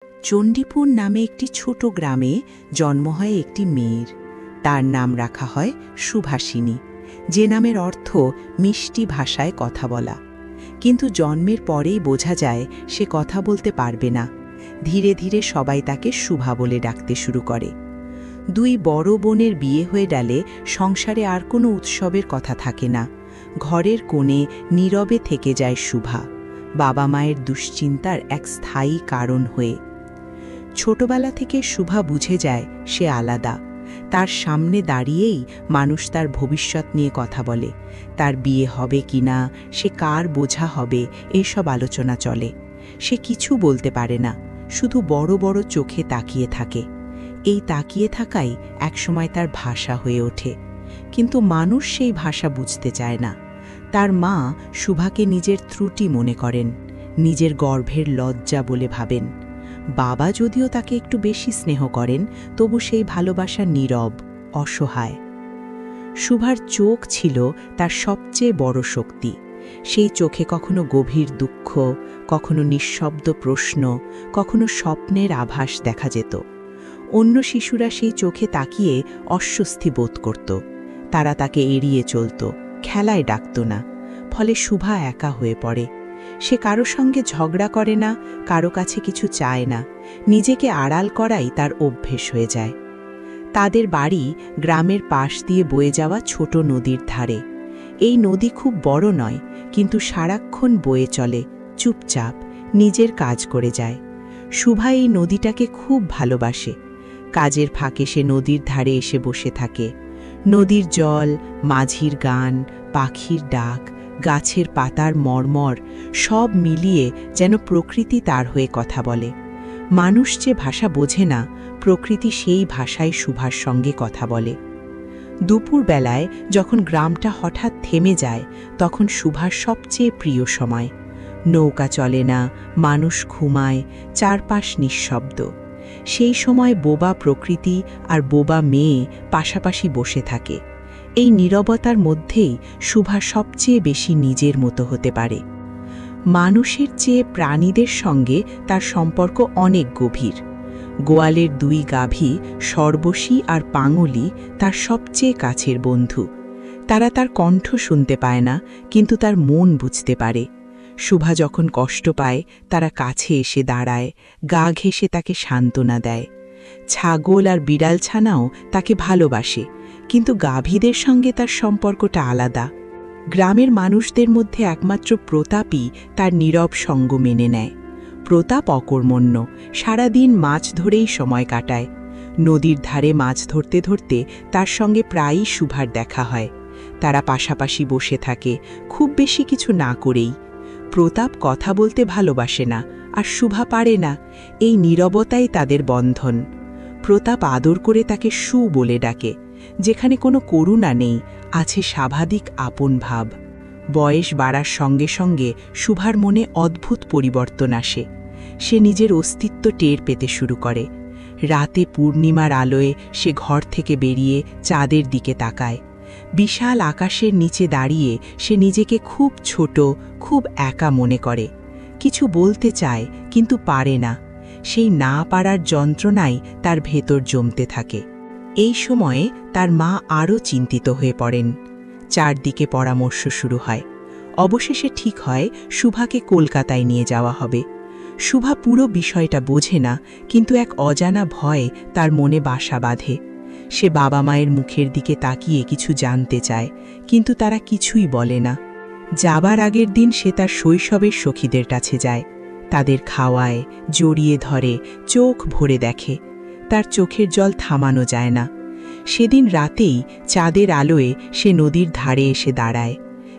চণ্ডীপুর নামে একটি ছোট গ্রামে জন্ম হয় একটি মেয়ের। তার নাম রাখা হয় সুভাষিনী, যে নামের অর্থ মিষ্টি ভাষায় কথা বলা। কিন্তু জন্মের পরেই বোঝা যায় সে কথা বলতে পারবে না। ধীরে ধীরে সবাই তাকে শুভা বলে ডাকতে শুরু করে। দুই বড় বোনের বিয়ে হয়ে গেলে সংসারে আর কোনো উৎসবের কথা থাকে না। ঘরের কোণে নীরবে থেকে যায় শুভা, বাবা মায়ের দুশ্চিন্তার এক স্থায়ী কারণ হয়ে। ছোটবেলা থেকে শুভা বুঝে যায় সে আলাদা। তার সামনে দাঁড়িয়েই মানুষ তার ভবিষ্যৎ নিয়ে কথা বলে। তার বিয়ে হবে কিনা, সে কার বোঝা হবে, এসব আলোচনা চলে। সে কিছু বলতে পারে না, শুধু বড় বড় চোখে তাকিয়ে থাকে। এই তাকিয়ে থাকাই একসময় তার ভাষা হয়ে ওঠে। কিন্তু মানুষ সেই ভাষা বুঝতে চায় না। তার মা শুভাকে নিজের ত্রুটি মনে করেন, নিজের গর্ভের লজ্জা বলে ভাবেন। বাবা যদিও তাকে একটু বেশি স্নেহ করেন, তবু সেই ভালোবাসা নীরব, অসহায়। শুভার চোখ ছিল তার সবচেয়ে বড় শক্তি। সেই চোখে কখনো গভীর দুঃখ, কখনো নিঃশব্দ প্রশ্ন, কখনো স্বপ্নের আভাস দেখা যেত। অন্য শিশুরা সেই চোখে তাকিয়ে অস্বস্তি বোধ করত। তারা তাকে এড়িয়ে চলত, খেলায় ডাকত না। ফলে শুভা একা হয়ে পড়ে। সে কারো সঙ্গে ঝগড়া করে না, কারো কাছে কিছু চায় না। নিজেকে আড়াল করাই তার অভ্যেস হয়ে যায়। তাদের বাড়ি গ্রামের পাশ দিয়ে বয়ে যাওয়া ছোট নদীর ধারে। এই নদী খুব বড় নয়, কিন্তু সারাক্ষণ বয়ে চলে, চুপচাপ নিজের কাজ করে যায়। শুভা এই নদীটাকে খুব ভালোবাসে। কাজের ফাঁকে সে নদীর ধারে এসে বসে থাকে। নদীর জল, মাঝির গান, পাখির ডাক, গাছের পাতার মর্মর সব মিলিয়ে যেন প্রকৃতি তার হয়ে কথা বলে। মানুষ যে ভাষা বোঝে না, প্রকৃতি সেই ভাষায় শুভার সঙ্গে কথা বলে। দুপুরবেলায় যখন গ্রামটা হঠাৎ থেমে যায়, তখন শুভার সবচেয়ে প্রিয় সময়। নৌকা চলে না, মানুষ ঘুমায়, চারপাশ নিঃশব্দ। সেই সময় বোবা প্রকৃতি আর বোবা মেয়ে পাশাপাশি বসে থাকে। এই নীরবতার মধ্যেই শুভা সবচেয়ে বেশি নিজের মতো হতে পারে। মানুষের চেয়ে প্রাণীদের সঙ্গে তার সম্পর্ক অনেক গভীর। গোয়ালের দুই গাভী সর্বশী আর পাঙলি তার সবচেয়ে কাছের বন্ধু। তারা তার কণ্ঠ শুনতে পায় না, কিন্তু তার মন বুঝতে পারে। শুভা যখন কষ্ট পায়, তারা কাছে এসে দাঁড়ায়, গা ঘেঁষে তাকে সান্ত্বনা দেয়। ছাগল আর বিড়াল ছানাও তাকে ভালোবাসে, কিন্তু গাভীদের সঙ্গে তার সম্পর্কটা আলাদা। গ্রামের মানুষদের মধ্যে একমাত্র প্রতাপই তার নীরব সঙ্গ মেনে নেয়। প্রতাপ অকর্মণ্য, সারাদিন মাছ ধরেই সময় কাটায়। নদীর ধারে মাছ ধরতে ধরতে তার সঙ্গে প্রায়ই শুভার দেখা হয়। তারা পাশাপাশি বসে থাকে, খুব বেশি কিছু না করেই। প্রতাপ কথা বলতে ভালোবাসে না, আর শুভা পারে না। এই নীরবতাই তাদের বন্ধন। প্রতাপ আদর করে তাকে সু বলে ডাকে। যেখানে কোনো করুণা নেই, আছে স্বাভাবিক আপন ভাব। বয়স বাড়ার সঙ্গে সঙ্গে শুভার মনে অদ্ভুত পরিবর্তন আসে। সে নিজের অস্তিত্ব টের পেতে শুরু করে। রাতে পূর্ণিমার আলোয় সে ঘর থেকে বেরিয়ে চাঁদের দিকে তাকায়। বিশাল আকাশের নিচে দাঁড়িয়ে সে নিজেকে খুব ছোট, খুব একা মনে করে। কিছু বলতে চায়, কিন্তু পারে না। সেই না পারার যন্ত্রণাই তার ভেতর জমতে থাকে। এই সময়ে তার মা আরও চিন্তিত হয়ে পড়েন। চারদিকে পরামর্শ শুরু হয়। অবশেষে ঠিক হয় শুভাকে কলকাতায় নিয়ে যাওয়া হবে। শুভা পুরো বিষয়টা বোঝে না, কিন্তু এক অজানা ভয় তার মনে বাসা বাঁধে। সে বাবা মায়ের মুখের দিকে তাকিয়ে কিছু জানতে চায়, কিন্তু তারা কিছুই বলে না। যাবার আগের দিন সে তার শৈশবের সখীদের কাছে যায়। তাদের খাওয়ায়, জড়িয়ে ধরে, চোখ ভরে দেখে। তার চোখের জল থামানো যায় না। সেদিন রাতেই চাঁদের আলোয় সে নদীর ধারে এসে দাঁড়ায়।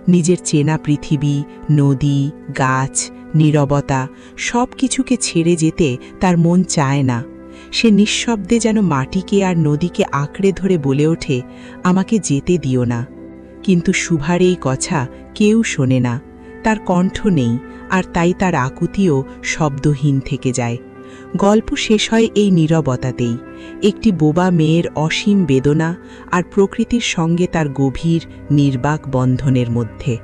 নিজের চেনা পৃথিবী, নদী, গাছ, নীরবতা সব কিছুকে ছেড়ে যেতে তার মন চায় না। সে নিঃশব্দে যেন মাটিকে আর নদীকে আঁকড়ে ধরে বলে ওঠে, আমাকে যেতে দিও না। কিন্তু শুভার এই কথা কেউ শোনে না। তার কণ্ঠ নেই, আর তাই তার আকুতিও শব্দহীন থেকে যায়। গল্প শেষ হয় এই নীরবতাতেই, একটি বোবা মেয়ের অসীম বেদনা আর প্রকৃতির সঙ্গে তার গভীর নির্বাক বন্ধনের মধ্যে।